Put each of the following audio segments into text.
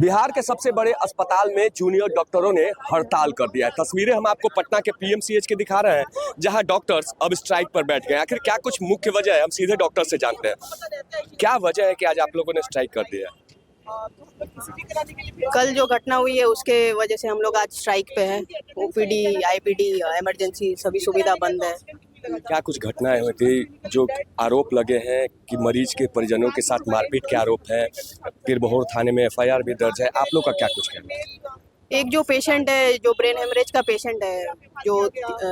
बिहार के सबसे बड़े अस्पताल में जूनियर डॉक्टरों ने हड़ताल कर दिया है। तस्वीरें हम आपको पटना के पीएमसीएच के दिखा रहे हैं, जहां डॉक्टर्स अब स्ट्राइक पर बैठ गए। आखिर क्या कुछ मुख्य वजह है, हम सीधे डॉक्टर से जानते हैं। क्या वजह है कि आज आप लोगों ने स्ट्राइक कर दिया है? कल जो घटना हुई है उसके वजह से हम लोग आज स्ट्राइक पे हैं। ओपीडी, आईपीडी, इमरजेंसी सभी सुविधा बंद है। क्या कुछ घटनाएं हुई थी जो आरोप लगे हैं कि मरीज के परिजनों के साथ मारपीट के आरोप है, पीरबहोर थाने में एफआईआर भी दर्ज है, आप लोग का क्या कुछ कहना है? एक जो पेशेंट है, जो ब्रेन हेमरेज का पेशेंट है, जो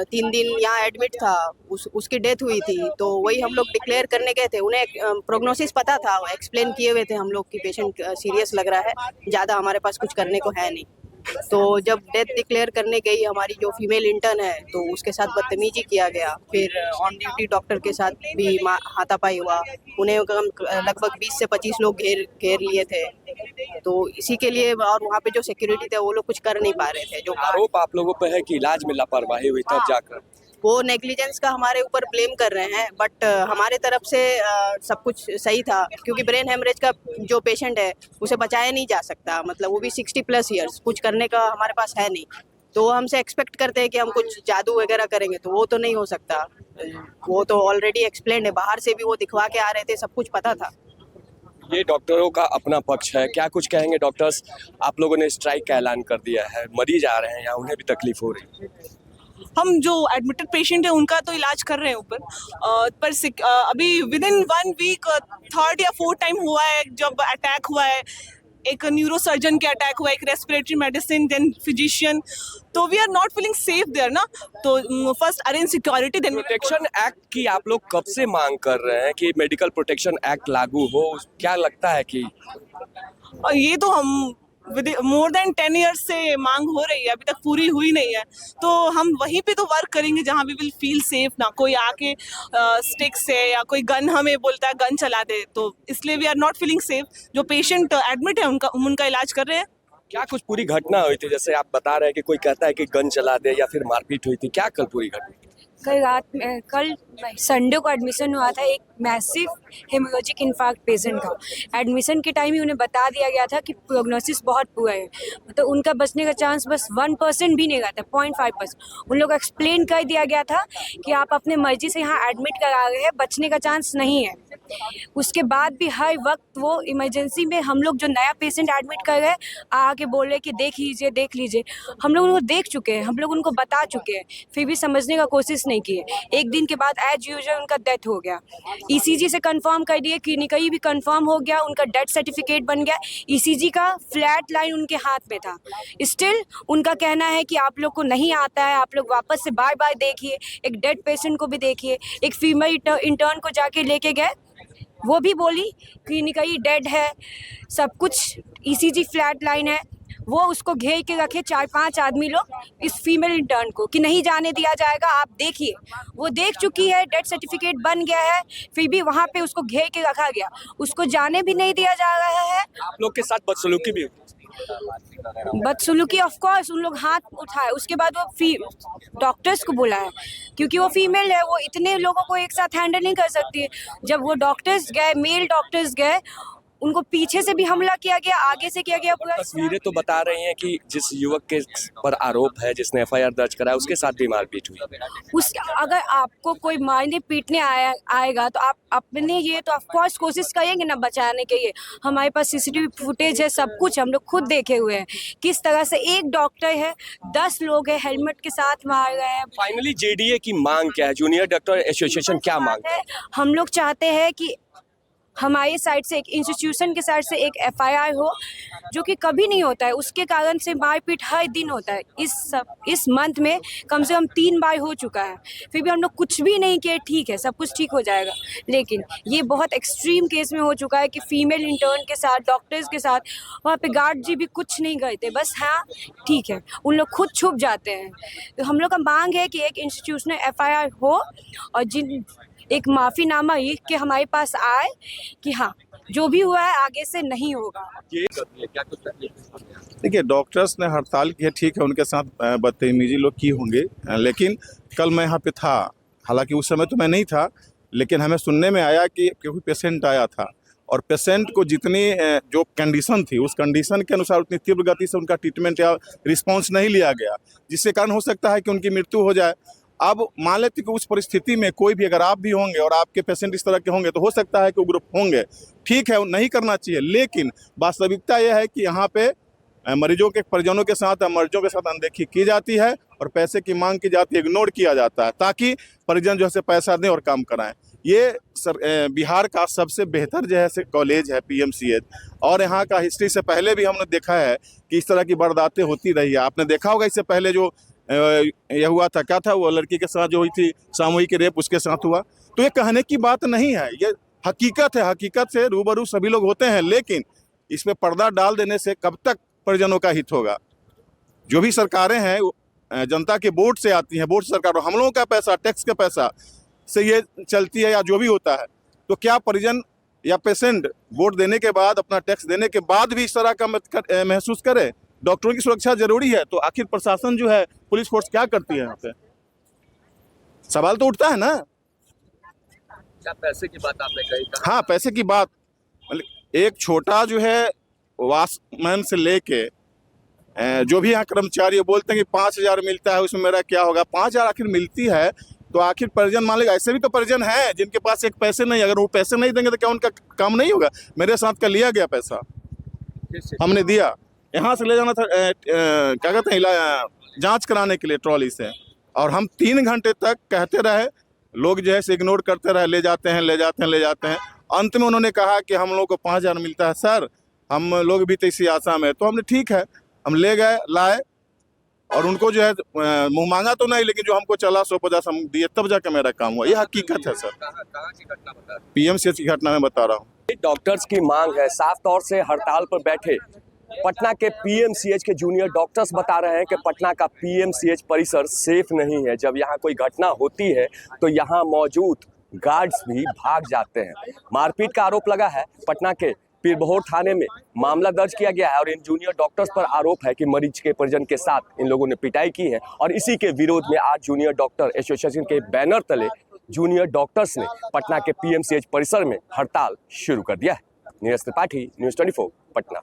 3 दिन यहाँ एडमिट था, उसकी डेथ हुई थी। तो वही हम लोग डिक्लेयर करने गए थे। उन्हें प्रोग्नोसिस पता था, एक्सप्लेन किए हुए थे हम लोग कि पेशेंट सीरियस लग रहा है, ज़्यादा हमारे पास कुछ करने को है नहीं। तो जब डेथ डिक्लेयर करने गई हमारी जो फीमेल इंटर्न है, तो उसके साथ बदतमीजी किया गया। फिर ऑन ड्यूटी डॉक्टर के साथ भी हाथापाई हुआ। उन्हें लगभग 20 से 25 लोग घेर लिए थे। तो इसी के लिए, और वहाँ पे जो सिक्योरिटी थे वो लोग कुछ कर नहीं पा रहे थे। जो आरोप आप लोगों पर है कि इलाज में लापरवाही हुई तब जाकर वो नेग्लिजेंस का हमारे ऊपर ब्लेम कर रहे हैं, बट हमारे तरफ से सब कुछ सही था, क्योंकि ब्रेन हेमरेज का जो पेशेंट है उसे बचाया नहीं जा सकता। मतलब वो भी 60+ ईयर्स, कुछ करने का हमारे पास है नहीं। तो हमसे एक्सपेक्ट करते हैं कि हम कुछ जादू वगैरह करेंगे, तो वो तो नहीं हो सकता। वो तो ऑलरेडी एक्सप्लेन्ड है, बाहर से भी वो दिखवा के आ रहे थे, सब कुछ पता था। ये डॉक्टरों का अपना पक्ष है, क्या कुछ कहेंगे डॉक्टर्स? आप लोगों ने स्ट्राइक का ऐलान कर दिया है, मरीज आ रहे हैं यहाँ, उन्हें भी तकलीफ हो रही है। हम जो एडमिटेड पेशेंट है उनका तो इलाज कर रहे हैं ऊपर, पर अभी विद इन 1 वीक 3rd या 4th टाइम हुआ है जब अटैक हुआ है। एक न्यूरोसर्जन के अटैक हुआ, एक रेस्पिरेटरी मेडिसिन, देन फिजिशियन। तो we are not feeling safe there ना। तो first arrange security, then protection act की आप लोग कब से मांग कर रहे हैं कि मेडिकल प्रोटेक्शन एक्ट लागू हो? क्या लगता है कि ये तो हम मोर देन 10 ईयर्स से मांग हो रही है, अभी तक पूरी हुई नहीं है। तो हम वहीं पे तो वर्क करेंगे जहाँ वी विल फील सेफ, ना कोई आके स्टिक से या कोई गन हमें बोलता है गन चला दे। तो इसलिए we are not feeling safe. जो पेशेंट एडमिट है उनका इलाज कर रहे हैं। क्या कुछ पूरी घटना हुई थी, जैसे आप बता रहे हैं कि कोई कहता है कि गन चला दे या फिर मारपीट हुई थी, क्या कल पूरी घटना? कल संडे को एडमिशन हुआ था एक मैसिव हेमोरेजिक इन्फार्क्ट पेशेंट का। एडमिशन के टाइम ही उन्हें बता दिया गया था कि प्रोग्नोसिस बहुत पुअर है, मतलब उनका बचने का चांस बस 1% भी नहीं रहता, 0.5%। उन लोग को एक्सप्लेन कर दिया गया था कि आप अपने मर्जी से यहाँ एडमिट करा रहे हैं, बचने का चांस नहीं है। उसके बाद भी हर वक्त वो इमरजेंसी में हम लोग जो नया पेशेंट एडमिट कर रहे हैं आके बोल रहे कि देख लीजिए। हम लोग उनको देख चुके हैं, हम लोग उनको बता चुके हैं, फिर भी समझने का कोशिश नहीं किए। एक दिन के बाद एज यूजुअल उनका डेथ हो गया। ईसीजी से कंफर्म कर दिए, क्लिनिकली भी कंफर्म हो गया, उनका डेथ सर्टिफिकेट बन गया। ईसीजी का फ्लैट लाइन उनके हाथ में था। स्टिल उनका कहना है कि आप लोग को नहीं आता है, आप लोग वापस से बार देखिए, एक डेड पेशेंट को भी देखिए। एक फीमेल इंटर्न को जाके लेके गए, वो भी बोली क्लिनिकली डेड है, सब कुछ ईसीजी फ्लैट लाइन है। वो उसको घेर के रखे 4-5 आदमी लोग इस फीमेल इंटर्न को कि नहीं जाने दिया जाएगा, आप देखिए। वो देख चुकी है, डेथ सर्टिफिकेट बन गया है, फिर भी वहाँ पे उसको घेर के रखा गया, उसको जाने भी नहीं दिया जा रहा है। आप लोग के साथ बदसलूकी भी? बदसलूकी ऑफ कोर्स, उन लोग हाथ उठाए। उसके बाद वो डॉक्टर्स को बुलाया, क्योंकि वो फीमेल है, वो इतने लोगों को एक साथ हैंडल नहीं कर सकती है। जब वो डॉक्टर्स गए, मेल डॉक्टर्स गए, उनको पीछे से भी हमला किया गया, आगे से किया गया। पूरा तस्वीरें तो बता रही हैं कि जिस युवक के पर आरोप है, जिसने एफआईआर दर्ज करा है, उसके साथ भी मारपीट हुई। अगर आपको कोई मारने पीटने आएगा तो आप अपने ये तो ऑफकोर्स कोशिश करेंगे ना बचाने के लिए। हमारे पास सीसीटीवी फुटेज है, सब कुछ हम लोग खुद देखे हुए हैं किस तरह से एक डॉक्टर है, 10 लोग है हेलमेट के साथ मार रहे हैं। फाइनली जेडीए की मांग क्या है? जूनियर डॉक्टर एसोसिएशन क्या मांगता है? हम लोग चाहते हैं कि हमारी साइड से, एक इंस्टीट्यूशन के साइड से एक एफआईआर हो, जो कि कभी नहीं होता है। उसके कारण से मारपीट हर दिन होता है। इस मंथ में कम से कम 3 बार हो चुका है, फिर भी हम लोग कुछ भी नहीं किए। ठीक है, सब कुछ ठीक हो जाएगा, लेकिन ये बहुत एक्सट्रीम केस में हो चुका है कि फीमेल इंटर्न के साथ, डॉक्टर्स के साथ, वहाँ पे गार्ड जी भी कुछ नहीं करते, बस हाँ ठीक है, उन लोग खुद छुप जाते हैं। तो हम लोग का मांग है कि एक इंस्टीट्यूशनल एफआईआर हो और एक माफ़ीनामा लिख के हमारे पास आए कि हाँ जो भी हुआ है आगे से नहीं होगा। देखिए, डॉक्टर्स ने हड़ताल की है, ठीक है, उनके साथ बदतमीजी लोग की होंगे, लेकिन कल मैं यहाँ पे था। हालांकि उस समय तो मैं नहीं था, लेकिन हमें सुनने में आया कि कोई पेशेंट आया था और पेशेंट को जितनी जो कंडीशन थी उस कंडीशन के अनुसार उतनी तीव्र गति से उनका ट्रीटमेंट या रिस्पांस नहीं लिया गया, जिसके कारण हो सकता है कि उनकी मृत्यु हो जाए। अब मान लेते कि उस परिस्थिति में कोई भी, अगर आप भी होंगे और आपके पेशेंट इस तरह के होंगे, तो हो सकता है कि वो ग्रुप होंगे, ठीक है, नहीं करना चाहिए। लेकिन वास्तविकता यह है कि यहाँ पे मरीजों के परिजनों के साथ, मरीजों के साथ अनदेखी की जाती है और पैसे की मांग की जाती है, इग्नोर किया जाता है, ताकि परिजन जो है पैसा दें और काम कराएं। ये बिहार का सबसे बेहतर जो है कॉलेज है PMCH, और यहाँ का हिस्ट्री से पहले भी हमने देखा है कि इस तरह की वारदातें होती रही है। आपने देखा होगा इससे पहले जो यह हुआ था, क्या था वो लड़की के साथ जो हुई थी सामूहिक रेप, उसके साथ हुआ। तो ये कहने की बात नहीं है, ये हकीकत है, हकीकत से रूबरू सभी लोग होते हैं। लेकिन इसमें पर्दा डाल देने से कब तक परिजनों का हित होगा? जो भी सरकारें हैं जनता के वोट से आती हैं, वोट सरकार, हम लोगों का पैसा, टैक्स का पैसा से ये चलती है या जो भी होता है, तो क्या परिजन या पेशेंट वोट देने के बाद, अपना टैक्स देने के बाद भी इस तरह का महसूस करे? डॉक्टरों की सुरक्षा जरूरी है, तो आखिर प्रशासन जो है, पुलिस फोर्स क्या करती है यहाँ पे? सवाल तो उठता है ना। क्या पैसे की बात आपने कही? हाँ, पैसे की बात, एक छोटा जो है वॉचमैन से लेके जो भी यहाँ कर्मचारी बोलते हैं कि 5,000 मिलता है, उसमें मेरा क्या होगा? 5,000 आखिर मिलती है तो आखिर परिजन मान लेगा। ऐसे भी तो परिजन हैं जिनके पास एक पैसे नहीं, अगर वो पैसे नहीं देंगे तो क्या उनका काम नहीं होगा? मेरे साथ का लिया गया पैसा हमने दिया, यहाँ से ले जाना था क्या कहते हैं, जांच कराने के लिए ट्रॉली से, और हम 3 घंटे तक कहते रहे, लोग जो है इग्नोर करते रहे, ले जाते हैं, ले जाते हैं, ले जाते हैं। अंत में उन्होंने कहा कि हम लोग को 5,000 मिलता है सर, हम लोग भी तो इसी आशा में। तो हमने ठीक है, हम ले गए, लाए, और उनको जो है मुँह मांगा तो नहीं, लेकिन जो हमको चला 150 हम दिए, तब जाकर मेरा काम हुआ। ये हकीकत है सर, कहाँ की घटना बता? PMCH की घटना में बता रहा हूँ। डॉक्टर्स की मांग है, साफ तौर से हड़ताल पर बैठे पटना के PMCH के जूनियर डॉक्टर्स बता रहे हैं कि पटना का PMCH परिसर सेफ नहीं है। जब यहाँ कोई घटना होती है तो यहाँ मौजूद गार्ड्स भी भाग जाते हैं। मारपीट का आरोप लगा है। पटना के पीरबहोर थाने में मामला दर्ज किया गया है और इन जूनियर डॉक्टर्स पर आरोप है कि मरीज के परिजन के साथ इन लोगों ने पिटाई की है, और इसी के विरोध में आज जूनियर डॉक्टर एसोसिएशन के बैनर तले जूनियर डॉक्टर्स ने पटना के PMCH परिसर में हड़ताल शुरू कर दिया है। नीरज त्रिपाठी, न्यूज़ 24, पटना।